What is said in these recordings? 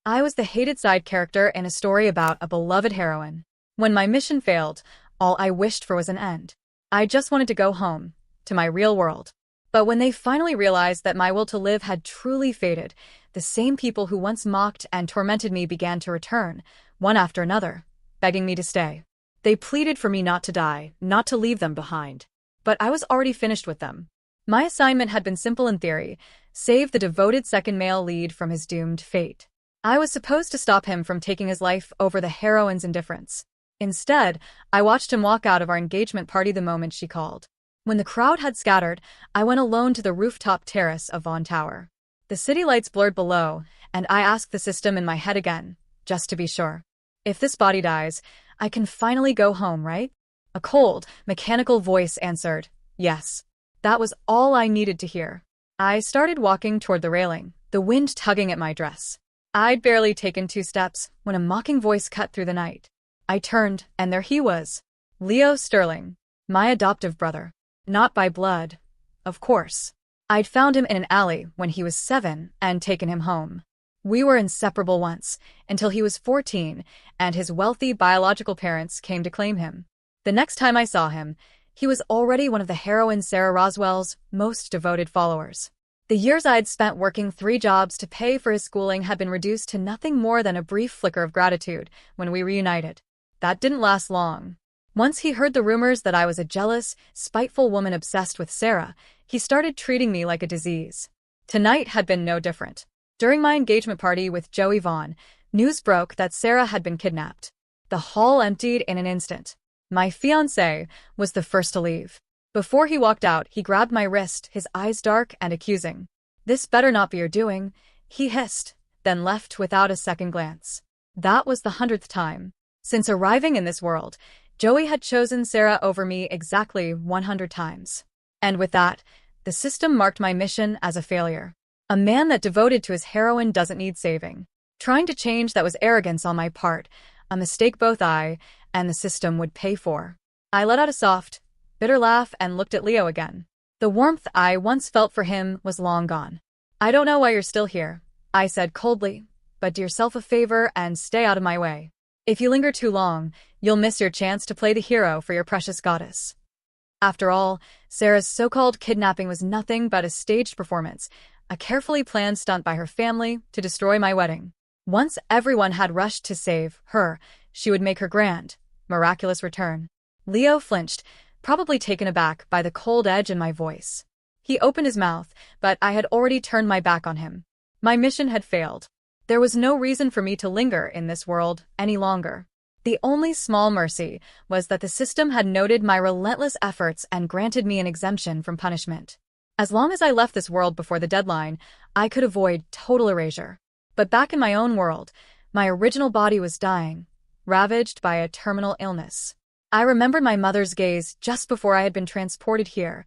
I was the hated side character in a story about a beloved heroine. When my mission failed, all I wished for was an end. I just wanted to go home, to my real world. But when they finally realized that my will to live had truly faded, the same people who once mocked and tormented me began to return, one after another, begging me to stay. They pleaded for me not to die, not to leave them behind. But I was already finished with them. My assignment had been simple in theory: save the devoted second male lead from his doomed fate. I was supposed to stop him from taking his life over the heroine's indifference. Instead, I watched him walk out of our engagement party the moment she called. When the crowd had scattered, I went alone to the rooftop terrace of Vaughan Tower. The city lights blurred below, and I asked the system in my head again, just to be sure. If this body dies, I can finally go home, right? A cold, mechanical voice answered, yes. That was all I needed to hear. I started walking toward the railing, the wind tugging at my dress. I'd barely taken 2 steps when a mocking voice cut through the night. I turned, and there he was. Leo Sterling, my adoptive brother. Not by blood, of course. I'd found him in an alley when he was 7 and taken him home. We were inseparable once, until he was 14, and his wealthy biological parents came to claim him. The next time I saw him, he was already one of the heroine Sarah Roswell's most devoted followers. The years I'd spent working 3 jobs to pay for his schooling had been reduced to nothing more than a brief flicker of gratitude when we reunited. That didn't last long. Once he heard the rumors that I was a jealous, spiteful woman obsessed with Sarah, he started treating me like a disease. Tonight had been no different. During my engagement party with Joey Vaughn, news broke that Sarah had been kidnapped. The hall emptied in an instant. My fiancé was the first to leave. Before he walked out, he grabbed my wrist, his eyes dark and accusing. "This better not be your doing," he hissed, then left without a second glance. That was the 100th time. Since arriving in this world, Joey had chosen Sarah over me exactly 100 times. And with that, the system marked my mission as a failure. A man that devoted to his heroine doesn't need saving. Trying to change that was arrogance on my part, a mistake both I and the system would pay for. I let out a soft, bitter laugh and looked at Leo again. The warmth I once felt for him was long gone. "I don't know why you're still here," I said coldly, "but do yourself a favor and stay out of my way. If you linger too long, you'll miss your chance to play the hero for your precious goddess." After all, Sarah's so-called kidnapping was nothing but a staged performance, a carefully planned stunt by her family to destroy my wedding. Once everyone had rushed to save her, she would make her grand, miraculous return. Leo flinched, probably taken aback by the cold edge in my voice. He opened his mouth, but I had already turned my back on him. My mission had failed. There was no reason for me to linger in this world any longer. The only small mercy was that the system had noted my relentless efforts and granted me an exemption from punishment. As long as I left this world before the deadline, I could avoid total erasure. But back in my own world, my original body was dying, ravaged by a terminal illness. I remembered my mother's gaze just before I had been transported here,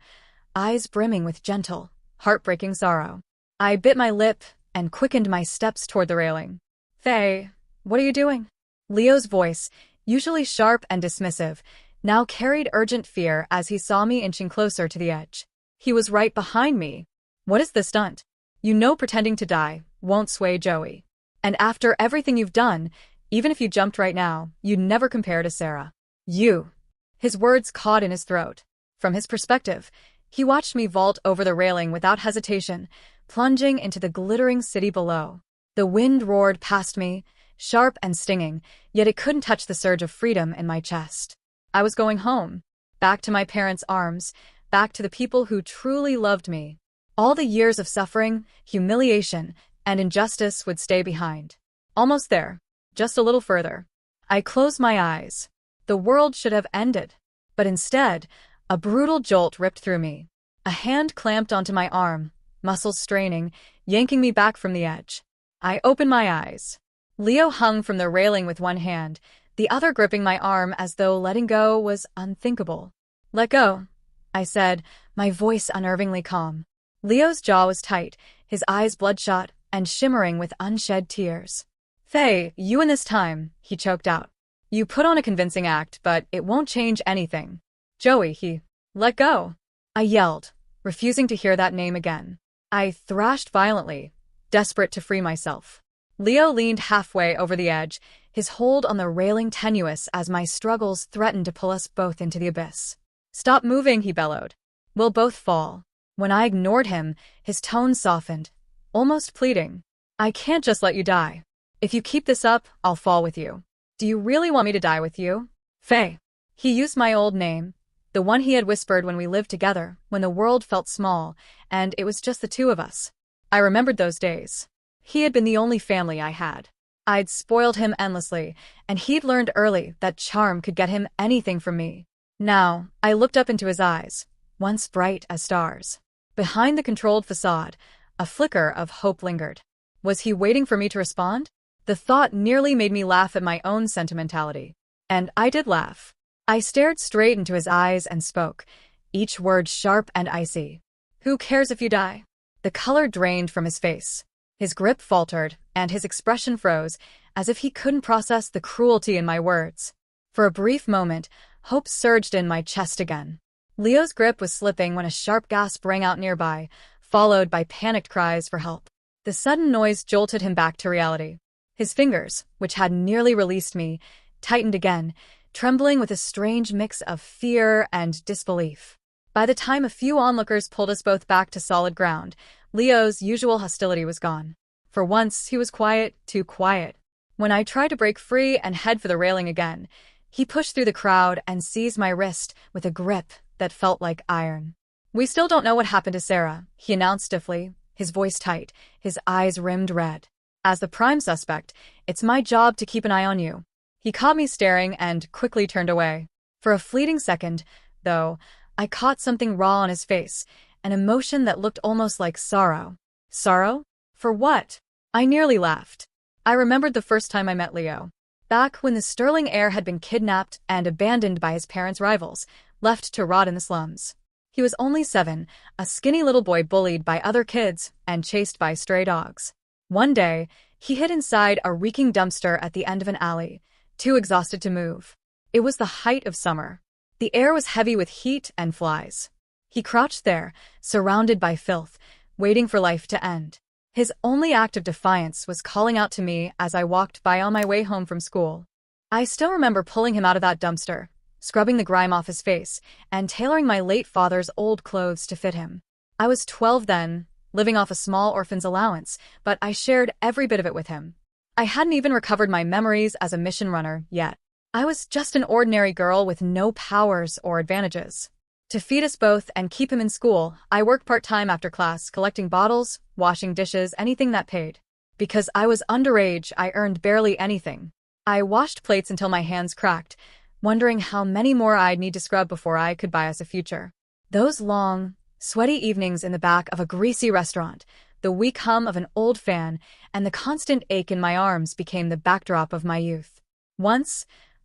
eyes brimming with gentle, heartbreaking sorrow. I bit my lip and quickened my steps toward the railing. "Faye, what are you doing?" Leo's voice, usually sharp and dismissive, now carried urgent fear as he saw me inching closer to the edge. He was right behind me. "What is this stunt? You know pretending to die won't sway Joey. And after everything you've done, even if you jumped right now, you'd never compare to Sarah. You." His words caught in his throat. From his perspective, he watched me vault over the railing without hesitation, plunging into the glittering city below. The wind roared past me, sharp and stinging, yet it couldn't touch the surge of freedom in my chest. I was going home, back to my parents' arms, back to the people who truly loved me. All the years of suffering, humiliation, and injustice would stay behind. Almost there, just a little further. I closed my eyes. The world should have ended. But instead, a brutal jolt ripped through me. A hand clamped onto my arm, muscles straining, yanking me back from the edge. I opened my eyes. Leo hung from the railing with one hand, the other gripping my arm as though letting go was unthinkable. "Let go," I said, my voice unnervingly calm. Leo's jaw was tight, his eyes bloodshot and shimmering with unshed tears. "Faye, you and this time," he choked out. "You put on a convincing act, but it won't change anything. Joey, he..." "Let go," I yelled, refusing to hear that name again. I thrashed violently, desperate to free myself. Leo leaned halfway over the edge, his hold on the railing tenuous as my struggles threatened to pull us both into the abyss. "Stop moving," he bellowed. "We'll both fall." When I ignored him, his tone softened, almost pleading. "I can't just let you die. If you keep this up, I'll fall with you. Do you really want me to die with you?" "Faye." He used my old name, the one he had whispered when we lived together, when the world felt small, and it was just the two of us. I remembered those days. He had been the only family I had. I'd spoiled him endlessly, and he'd learned early that charm could get him anything from me. Now, I looked up into his eyes, once bright as stars. Behind the controlled facade, a flicker of hope lingered. Was he waiting for me to respond? The thought nearly made me laugh at my own sentimentality. And I did laugh. I stared straight into his eyes and spoke, each word sharp and icy. "Who cares if you die?" The color drained from his face. His grip faltered, and his expression froze, as if he couldn't process the cruelty in my words. For a brief moment, hope surged in my chest again. Leo's grip was slipping when a sharp gasp rang out nearby, followed by panicked cries for help. The sudden noise jolted him back to reality. His fingers, which had nearly released me, tightened again, trembling with a strange mix of fear and disbelief. By the time a few onlookers pulled us both back to solid ground, Leo's usual hostility was gone. For once, he was quiet, too quiet. When I tried to break free and head for the railing again, he pushed through the crowd and seized my wrist with a grip that felt like iron. "We still don't know what happened to Sarah," he announced stiffly, his voice tight, his eyes rimmed red. "As the prime suspect, it's my job to keep an eye on you." He caught me staring and quickly turned away. For a fleeting second, though, I caught something raw on his face, an emotion that looked almost like sorrow. Sorrow? For what? I nearly laughed. I remembered the first time I met Leo. Back when the sterling heir had been kidnapped and abandoned by his parents' rivals, left to rot in the slums. He was only 7, a skinny little boy bullied by other kids and chased by stray dogs. One day, he hid inside a reeking dumpster at the end of an alley, too exhausted to move. It was the height of summer. The air was heavy with heat and flies. He crouched there, surrounded by filth, waiting for life to end. His only act of defiance was calling out to me as I walked by on my way home from school. I still remember pulling him out of that dumpster, scrubbing the grime off his face, and tailoring my late father's old clothes to fit him. I was 12 then, living off a small orphan's allowance, but I shared every bit of it with him. I hadn't even recovered my memories as a mission runner yet. I was just an ordinary girl with no powers or advantages. To feed us both and keep him in school, I worked part-time after class, collecting bottles, washing dishes, anything that paid. Because I was underage, I earned barely anything. I washed plates until my hands cracked, wondering how many more I'd need to scrub before I could buy us a future. Those long, sweaty evenings in the back of a greasy restaurant, the weak hum of an old fan, and the constant ache in my arms became the backdrop of my youth. Once,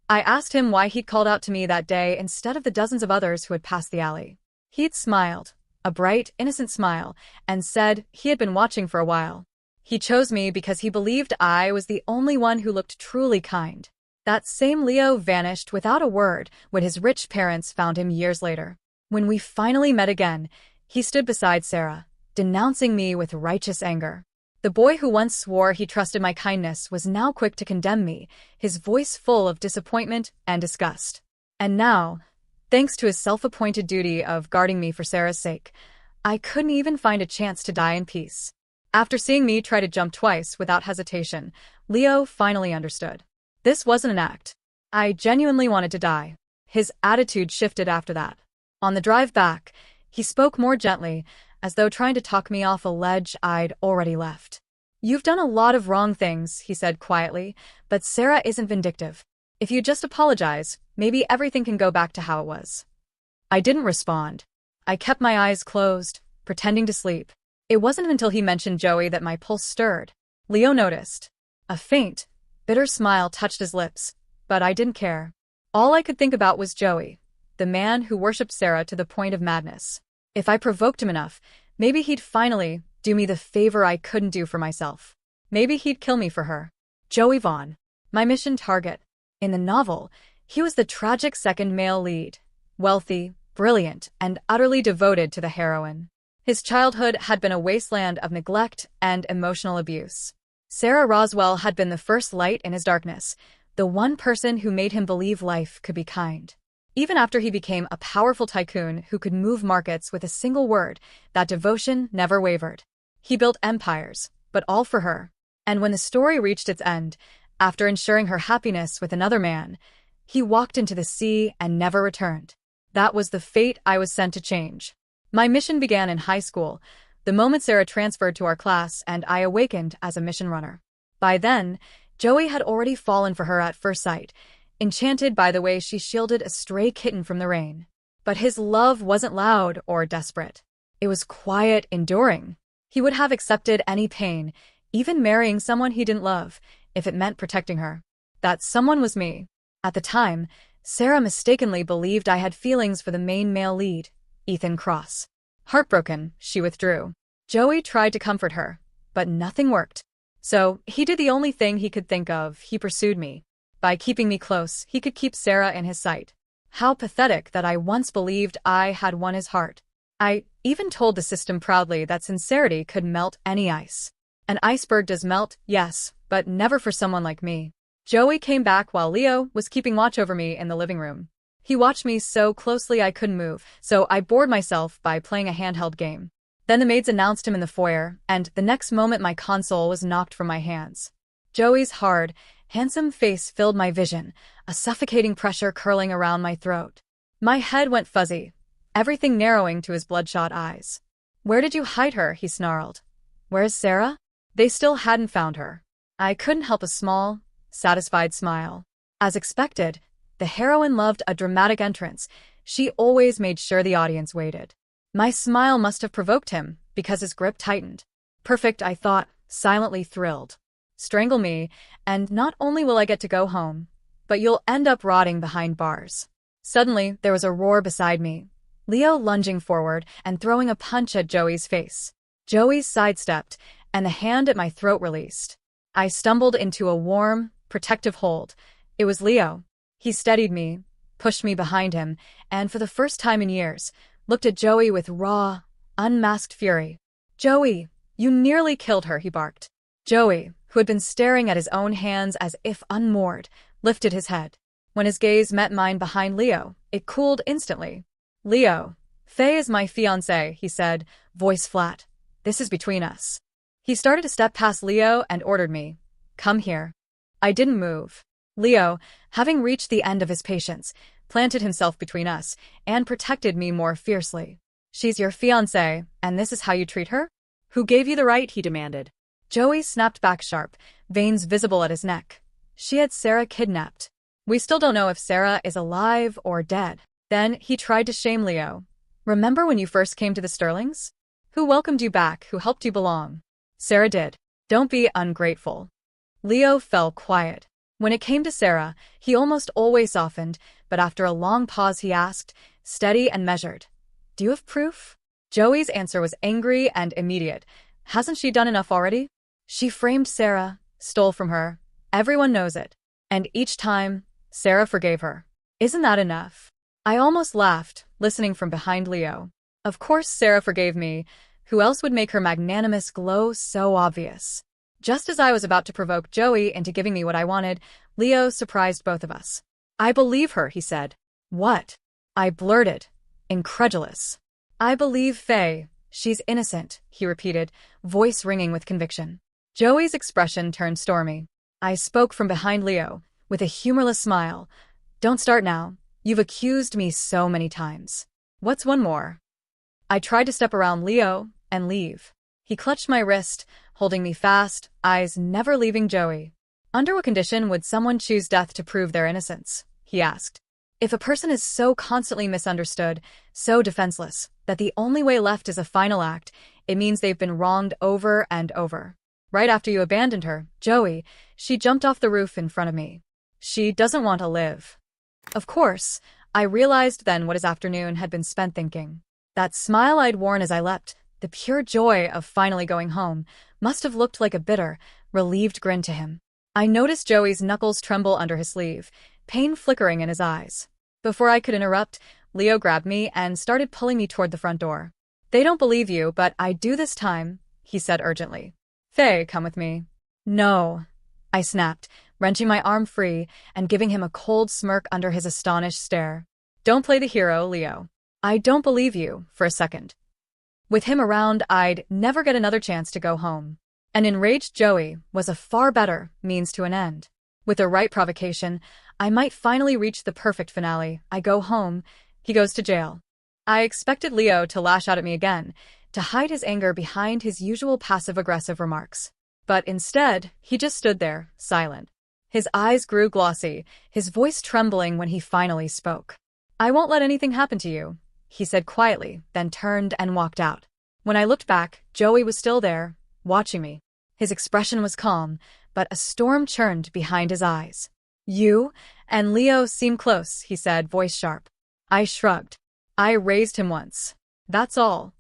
I asked him why he'd called out to me that day instead of the dozens of others who had passed the alley. He'd smiled, a bright, innocent smile, and said he had been watching for a while. He chose me because he believed I was the only one who looked truly kind. That same Leo vanished without a word when his rich parents found him years later. When we finally met again, he stood beside Sarah, denouncing me with righteous anger. The boy who once swore he trusted my kindness was now quick to condemn me, his voice full of disappointment and disgust. And now, thanks to his self-appointed duty of guarding me for Sarah's sake, I couldn't even find a chance to die in peace. After seeing me try to jump twice without hesitation, Leo finally understood. This wasn't an act. I genuinely wanted to die. His attitude shifted after that. On the drive back, he spoke more gently, as though trying to talk me off a ledge I'd already left. "You've done a lot of wrong things," he said quietly, "but Sarah isn't vindictive. If you just apologize, maybe everything can go back to how it was." I didn't respond. I kept my eyes closed, pretending to sleep. It wasn't until he mentioned Joey that my pulse stirred. Leo noticed. A faint, bitter smile touched his lips, but I didn't care. All I could think about was Joey, the man who worshipped Sarah to the point of madness. If I provoked him enough, maybe he'd finally do me the favor I couldn't do for myself. Maybe he'd kill me for her. Joey Vaughn, my mission target. In the novel, he was the tragic second male lead, wealthy, brilliant, and utterly devoted to the heroine. His childhood had been a wasteland of neglect and emotional abuse. Sarah Roswell had been the first light in his darkness, the one person who made him believe life could be kind. Even after he became a powerful tycoon who could move markets with a single word, that devotion never wavered. He built empires, but all for her. And when the story reached its end, after ensuring her happiness with another man, he walked into the sea and never returned. That was the fate I was sent to change. My mission began in high school, the moment Sarah transferred to our class and I awakened as a mission runner. By then, Joey had already fallen for her at first sight, enchanted by the way she shielded a stray kitten from the rain. But his love wasn't loud or desperate. It was quiet, enduring. He would have accepted any pain, even marrying someone he didn't love, if it meant protecting her. That someone was me. At the time, Sarah mistakenly believed I had feelings for the main male lead, Ethan Cross. Heartbroken, she withdrew. Joey tried to comfort her, but nothing worked. So, he did the only thing he could think of. He pursued me. By keeping me close, he could keep Sarah in his sight. How pathetic that I once believed I had won his heart. I even told the system proudly that sincerity could melt any ice. An iceberg does melt, yes, but never for someone like me. Joey came back while Leo was keeping watch over me in the living room. He watched me so closely I couldn't move, so I bored myself by playing a handheld game. Then the maids announced him in the foyer, and the next moment my console was knocked from my hands. Joey's hard, handsome face filled my vision, a suffocating pressure curling around my throat. My head went fuzzy, everything narrowing to his bloodshot eyes. "Where did you hide her?" he snarled. "Where's Sarah?" They still hadn't found her. I couldn't help a small, satisfied smile. As expected, the heroine loved a dramatic entrance. She always made sure the audience waited. My smile must have provoked him, because his grip tightened. Perfect, I thought, silently thrilled. Strangle me, and not only will I get to go home, but you'll end up rotting behind bars. Suddenly, there was a roar beside me, Leo lunging forward and throwing a punch at Joey's face. Joey sidestepped, and the hand at my throat released. I stumbled into a warm, protective hold. It was Leo. He steadied me, pushed me behind him, and for the first time in years, looked at Joey with raw, unmasked fury. "Joey, you nearly killed her," he barked. Joey, who had been staring at his own hands as if unmoored, lifted his head. When his gaze met mine behind Leo, it cooled instantly. "Leo, Faye is my fiancée," he said, voice flat. "This is between us." He started to step past Leo and ordered me, "Come here." I didn't move. Leo, having reached the end of his patience, planted himself between us and protected me more fiercely. "She's your fiancée, and this is how you treat her?" "Who gave you the right?" he demanded. Joey snapped back sharp, veins visible at his neck. "She had Sarah kidnapped. We still don't know if Sarah is alive or dead." Then he tried to shame Leo. "Remember when you first came to the Sterlings? Who welcomed you back, who helped you belong? Sarah did. Don't be ungrateful." Leo fell quiet. When it came to Sarah, he almost always softened, but after a long pause he asked, steady and measured, "Do you have proof?" Joey's answer was angry and immediate. "Hasn't she done enough already? She framed Sarah, stole from her. Everyone knows it. And each time, Sarah forgave her. Isn't that enough?" I almost laughed, listening from behind Leo. Of course Sarah forgave me. Who else would make her magnanimous glow so obvious? Just as I was about to provoke Joey into giving me what I wanted, Leo surprised both of us. "I believe her," he said. "What?" I blurted, incredulous. "I believe Faye. She's innocent," he repeated, voice ringing with conviction. Joey's expression turned stormy. I spoke from behind Leo, with a humorless smile. "Don't start now. You've accused me so many times. What's one more?" I tried to step around Leo and leave. He clutched my wrist, holding me fast, eyes never leaving Joey. "Under what condition would someone choose death to prove their innocence?" he asked. "If a person is so constantly misunderstood, so defenseless, that the only way left is a final act, it means they've been wronged over and over. Right after you abandoned her, Joey, she jumped off the roof in front of me. She doesn't want to live." Of course, I realized then what his afternoon had been spent thinking. That smile I'd worn as I leapt, the pure joy of finally going home, must have looked like a bitter, relieved grin to him. I noticed Joey's knuckles tremble under his sleeve, pain flickering in his eyes. Before I could interrupt, Leo grabbed me and started pulling me toward the front door. "They don't believe you, but I do this time," he said urgently. "Faye, come with me." No, I snapped, wrenching my arm free and giving him a cold smirk under his astonished stare. Don't play the hero, Leo. I don't believe you, for a second. With him around, I'd never get another chance to go home. An enraged Joey was a far better means to an end. With the right provocation, I might finally reach the perfect finale. I go home, he goes to jail. I expected Leo to lash out at me again, to hide his anger behind his usual passive-aggressive remarks. But instead, he just stood there, silent. His eyes grew glossy, his voice trembling when he finally spoke. I won't let anything happen to you, he said quietly, then turned and walked out. When I looked back, Joey was still there, watching me. His expression was calm, but a storm churned behind his eyes. You and Leo seem close, he said, voice sharp. I shrugged. I raised him once. That's all.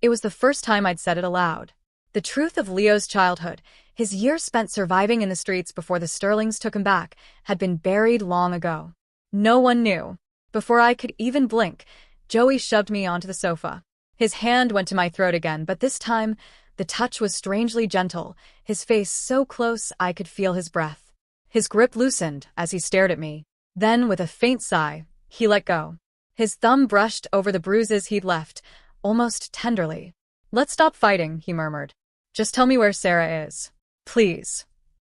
It was the first time I'd said it aloud. The truth of Leo's childhood, his years spent surviving in the streets before the Sterlings took him back, had been buried long ago. No one knew. Before I could even blink, Joey shoved me onto the sofa. His hand went to my throat again, but this time, the touch was strangely gentle, his face so close I could feel his breath. His grip loosened as he stared at me. Then, with a faint sigh, he let go. His thumb brushed over the bruises he'd left, almost tenderly. Let's stop fighting, he murmured. Just tell me where Sarah is. Please.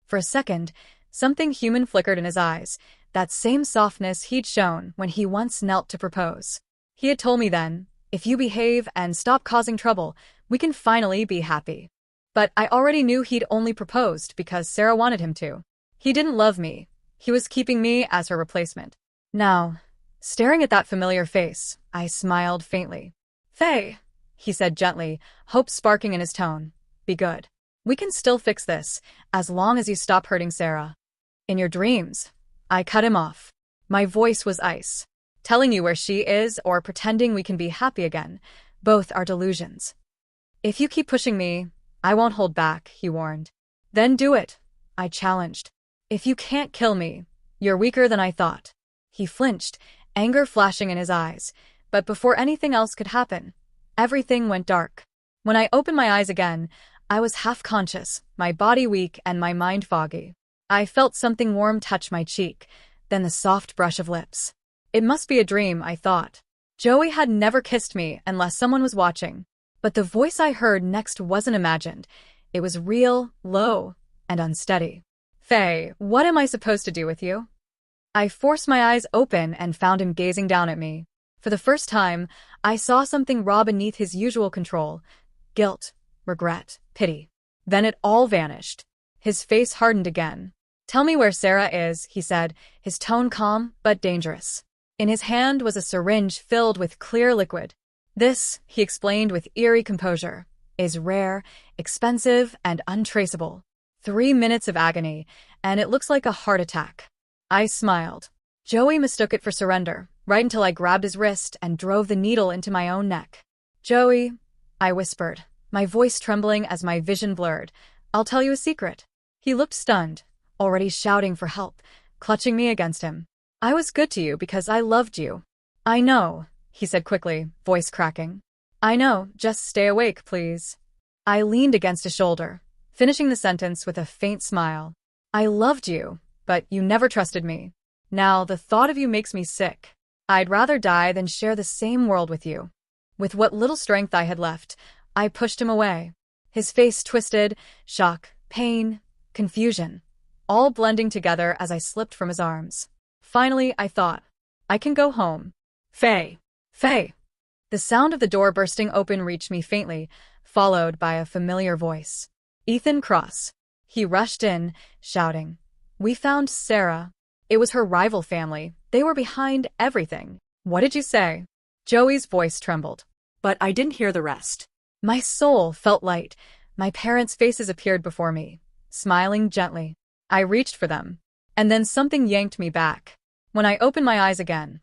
For a second, something human flickered in his eyes, that same softness he'd shown when he once knelt to propose. He had told me then, if you behave and stop causing trouble, we can finally be happy. But I already knew he'd only proposed because Sarah wanted him to. He didn't love me. He was keeping me as her replacement. Now, staring at that familiar face, I smiled faintly. Faye, he said gently, hope sparking in his tone. Be good. We can still fix this, as long as you stop hurting Sarah. In your dreams. I cut him off. My voice was ice. Telling you where she is or pretending we can be happy again, both are delusions. If you keep pushing me, I won't hold back, he warned. Then do it, I challenged. If you can't kill me, you're weaker than I thought. He flinched, anger flashing in his eyes, but before anything else could happen, everything went dark. When I opened my eyes again, I was half-conscious, my body weak and my mind foggy. I felt something warm touch my cheek, then the soft brush of lips. It must be a dream, I thought. Joey had never kissed me unless someone was watching. But the voice I heard next wasn't imagined. It was real, low, and unsteady. Faye, what am I supposed to do with you? I forced my eyes open and found him gazing down at me. For the first time, I saw something raw beneath his usual control. Guilt, regret, pity. Then it all vanished. His face hardened again. Tell me where Sarah is, he said, his tone calm but dangerous. In his hand was a syringe filled with clear liquid. This, he explained with eerie composure, is rare, expensive, and untraceable. 3 minutes of agony, and it looks like a heart attack. I smiled. Joey mistook it for surrender, right until I grabbed his wrist and drove the needle into my own neck. Joey, I whispered, my voice trembling as my vision blurred, I'll tell you a secret. He looked stunned, already shouting for help, clutching me against him. I was good to you because I loved you. I know, he said quickly, voice cracking. I know, just stay awake, please. I leaned against his shoulder, finishing the sentence with a faint smile. I loved you, but you never trusted me. Now, the thought of you makes me sick. I'd rather die than share the same world with you. With what little strength I had left, I pushed him away. His face twisted, shock, pain, confusion, all blending together as I slipped from his arms. Finally, I thought, I can go home. Faye! Faye! The sound of the door bursting open reached me faintly, followed by a familiar voice. Ethan Cross. He rushed in, shouting. We found Sarah. It was her rival family. They were behind everything. What did you say? Joey's voice trembled. But I didn't hear the rest. My soul felt light. My parents' faces appeared before me, smiling gently. I reached for them. And then something yanked me back. When I opened my eyes again,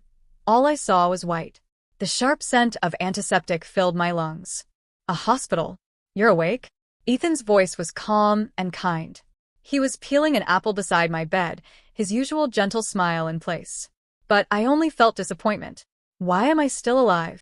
all I saw was white. The sharp scent of antiseptic filled my lungs. A hospital? You're awake? Ethan's voice was calm and kind. He was peeling an apple beside my bed, his usual gentle smile in place. But I only felt disappointment. Why am I still alive?